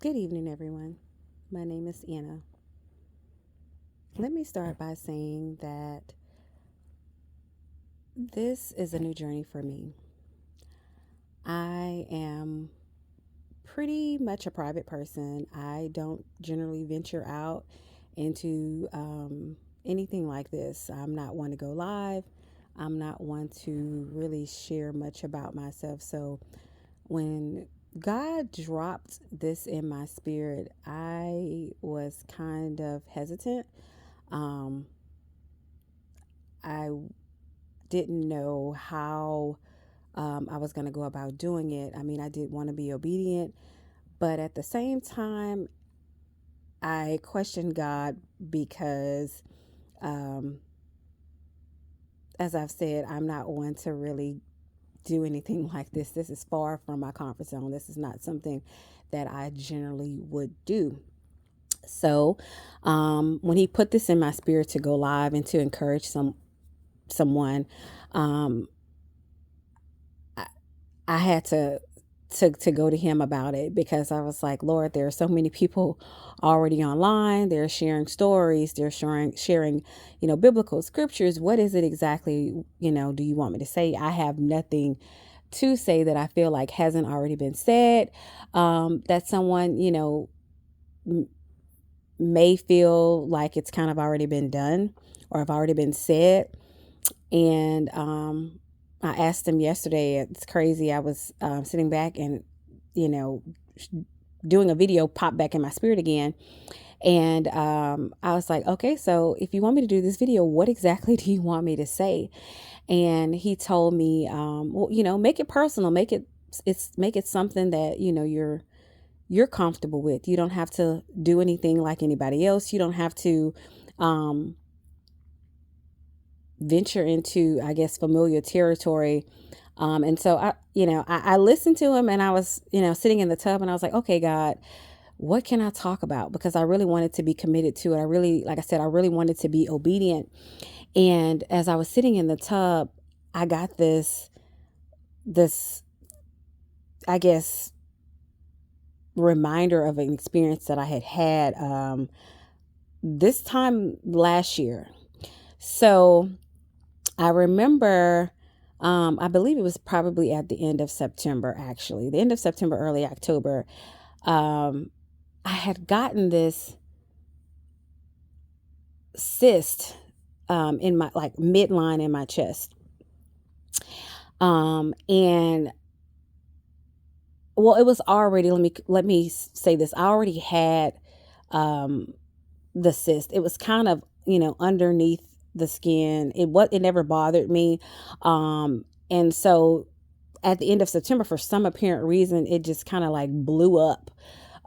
Good evening, everyone. My name is Anna. Let me start by saying that this is a new journey for me. I am pretty much a private person. I don't generally venture out into anything like this. I'm not one to go live. I'm not one to really share much about myself. So when God dropped this in my spirit, I was kind of hesitant. Um, I didn't know how I was going to go about doing it. I mean, I did want to be obedient, but at the same time, I questioned God because, um, as I've said, I'm not one to really do anything like this. This is far from my comfort zone. This is not something that I generally would do. So, when He put this in my spirit to go live and to encourage someone, um, I had to go to Him about it because I was like, Lord, there are so many people already online. They're sharing stories. They're sharing, biblical scriptures. What is it exactly, do you want me to say? I have nothing to say that I feel like hasn't already been said. That someone, m- may feel like it's kind of already been done or have already been said. And I asked him yesterday. It's crazy. I was sitting back and, you know, doing a video popped back in my spirit again. And I was like, okay, so if you want me to do this video, what exactly do you want me to say? And he told me, well, make it personal, make it something that you're comfortable with. You don't have to do anything like anybody else. You don't have to um, venture into, I guess, familiar territory. And so I listened to him, and I was, sitting in the tub, and I was like, okay, God, what can I talk about? Because I really wanted to be committed to it. I really, like I said, I really wanted to be obedient. And as I was sitting in the tub, I got this, I guess, reminder of an experience that I had this time last year. So I remember, I believe it was probably at the end of September, actually, the end of September, early October. Um, I had gotten this cyst in my like midline in my chest. And well, it was already, let me say this. I already had um, the cyst. It was kind of, underneath the skin. It never bothered me. And so at the end of September, for some apparent reason, it just kind of like blew up.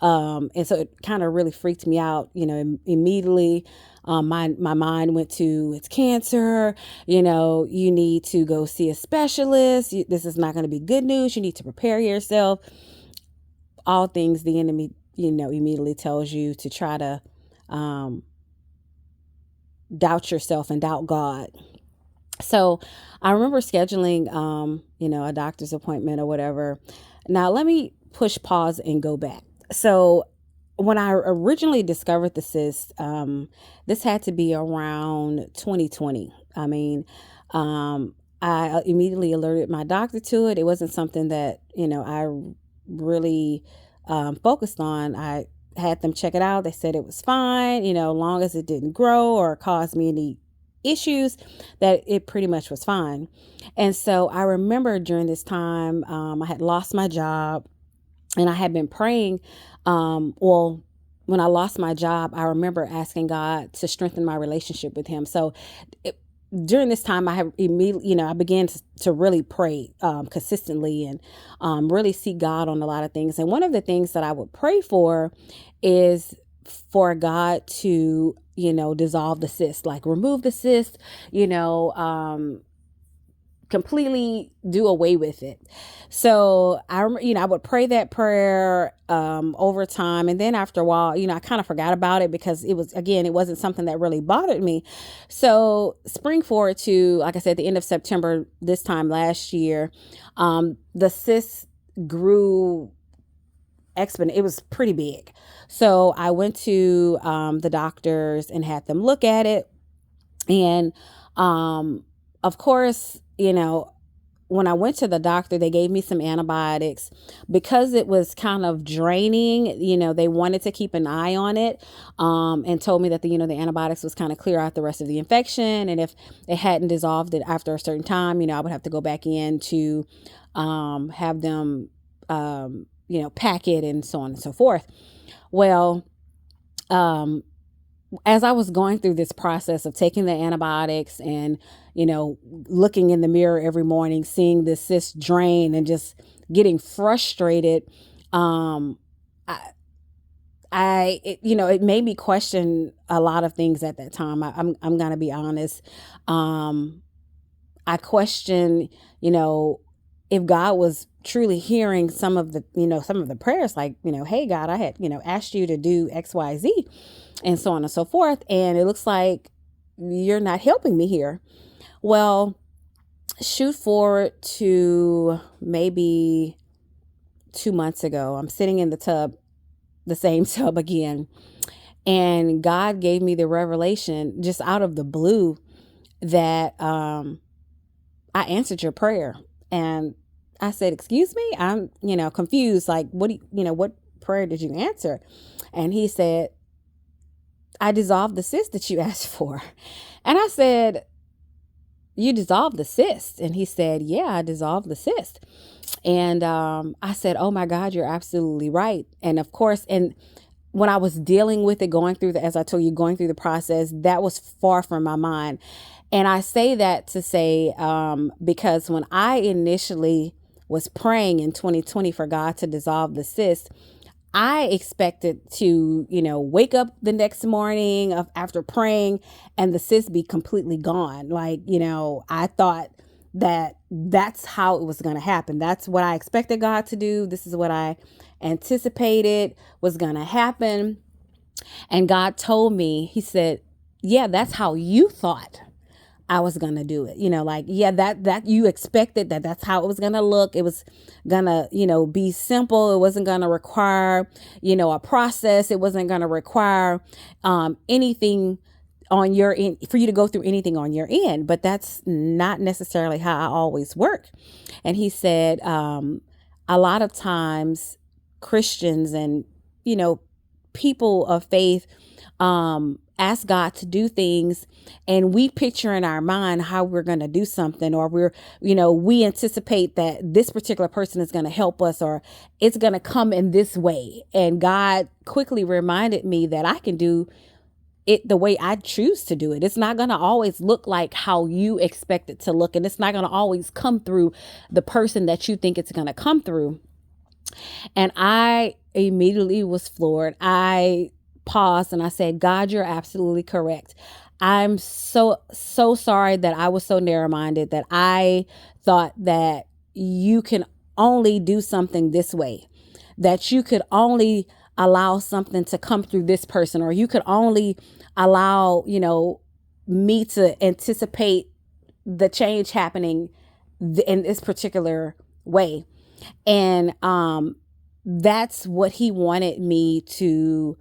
And so it kind of really freaked me out, immediately. My mind went to, it's cancer, you need to go see a specialist. This is not going to be good news. You need to prepare yourself. All things the enemy, immediately tells you to try to um, doubt yourself and doubt God. So I remember scheduling, a doctor's appointment or whatever. Now, let me push pause and go back. So, when I originally discovered the cyst, this had to be around 2020. I mean, I immediately alerted my doctor to it. It wasn't something that, I really focused on. I had them check it out. They said it was fine, long as it didn't grow or cause me any issues, that it pretty much was fine. And so I remember during this time, I had lost my job, and I had been praying. Well, when I lost my job, I remember asking God to strengthen my relationship with Him. So it, during this time, I have immediately, I began to really pray consistently, and really seek God on a lot of things. And one of the things that I would pray for is for God to, dissolve the cyst, like remove the cyst, you know, um, completely do away with it. So I would pray that prayer over time, and then after a while, I kind of forgot about it because it wasn't something that really bothered me. So spring forward to, like I said, the end of September this time last year, the cyst grew exponent. It was pretty big. So I went to the doctors and had them look at it. And of course, when I went to the doctor, they gave me some antibiotics because it was kind of draining. They wanted to keep an eye on it, and told me that the antibiotics was kind of clear out the rest of the infection. And if it hadn't dissolved it after a certain time, I would have to go back in to have them, pack it and so on and so forth. Well, as I was going through this process of taking the antibiotics and, looking in the mirror every morning, seeing this cyst drain and just getting frustrated, I, it made me question a lot of things at that time. I'm going to be honest. I questioned, if God was truly hearing some of the prayers, like, hey God, I had, asked you to do X, Y, Z, and so on and so forth. And it looks like you're not helping me here. Well, shoot forward to maybe 2 months ago. I'm sitting in the same tub again. And God gave me the revelation just out of the blue that I answered your prayer. And I said, excuse me, I'm, confused. Like, what prayer did you answer? And he said, I dissolved the cyst that you asked for. And I said, you dissolved the cyst? And he said, yeah, I dissolved the cyst. And I said, oh my God, you're absolutely right. And of course, and when I was dealing with it, as I told you, going through the process, that was far from my mind. And I say that to say, because when I initially was praying in 2020 for God to dissolve the cyst, I expected to, wake up the next morning after praying and the cyst be completely gone. Like, I thought that that's how it was going to happen. That's what I expected God to do. This is what I anticipated was going to happen. And God told me, he said, yeah, that's how you thought I was going to do it. That you expected that's how it was going to look. It was going to, be simple. It wasn't going to require, a process. It wasn't going to require anything on your end for you to go through anything on your end. But that's not necessarily how I always work. And he said, a lot of times Christians and, people of faith, ask God to do things and we picture in our mind how we're going to do something, or we anticipate that this particular person is going to help us, or it's going to come in this way. And God quickly reminded me that I can do it the way I choose to do it. It's not going to always look like how you expect it to look. And it's not going to always come through the person that you think it's going to come through. And I immediately was floored. I paused and I said, God, you're absolutely correct. I'm so sorry that I was so narrow-minded, that I thought that you can only do something this way, that you could only allow something to come through this person, or you could only allow, me to anticipate the change happening in this particular way. And that's what he wanted me to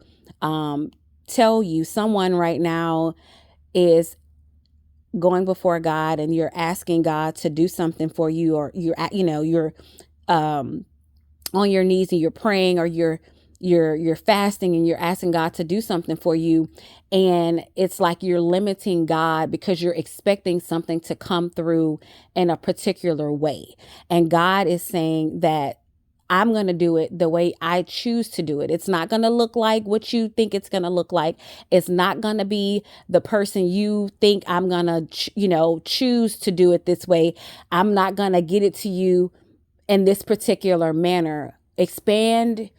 tell you. Someone right now is going before God and you're asking God to do something for you, or you're on your knees and you're praying, or you're fasting and you're asking God to do something for you. And it's like you're limiting God because you're expecting something to come through in a particular way. And God is saying that I'm going to do it the way I choose to do it. It's not going to look like what you think it's going to look like. It's not going to be the person you think I'm going to, choose to do it this way. I'm not going to get it to you in this particular manner. Expand,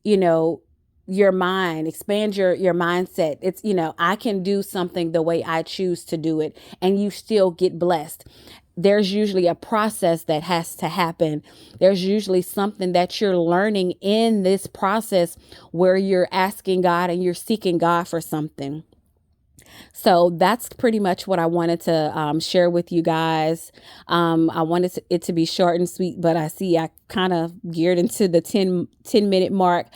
your mind, expand your mindset. It's, I can do something the way I choose to do it, and you still get blessed. There's usually a process that has to happen. There's usually something that you're learning in this process where you're asking God and you're seeking God for something. So that's pretty much what I wanted to share with you guys. I wanted it to be short and sweet, but I see I kind of geared into the 10-minute mark.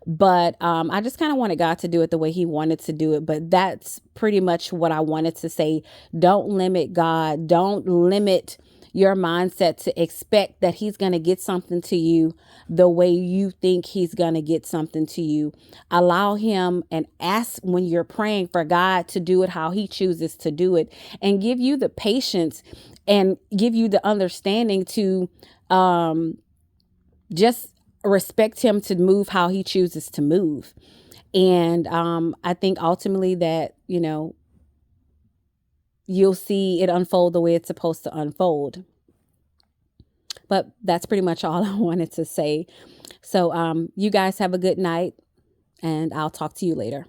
But I just kind of wanted God to do it the way He wanted to do it. But that's pretty much what I wanted to say. Don't limit God. Don't limit your mindset to expect that He's going to get something to you the way you think He's going to get something to you. Allow Him and ask when you're praying for God to do it how He chooses to do it, and give you the patience and give you the understanding to just respect Him to move how He chooses to move. And I think ultimately that, you'll see it unfold the way it's supposed to unfold. But that's pretty much all I wanted to say. So you guys have a good night, and I'll talk to you later.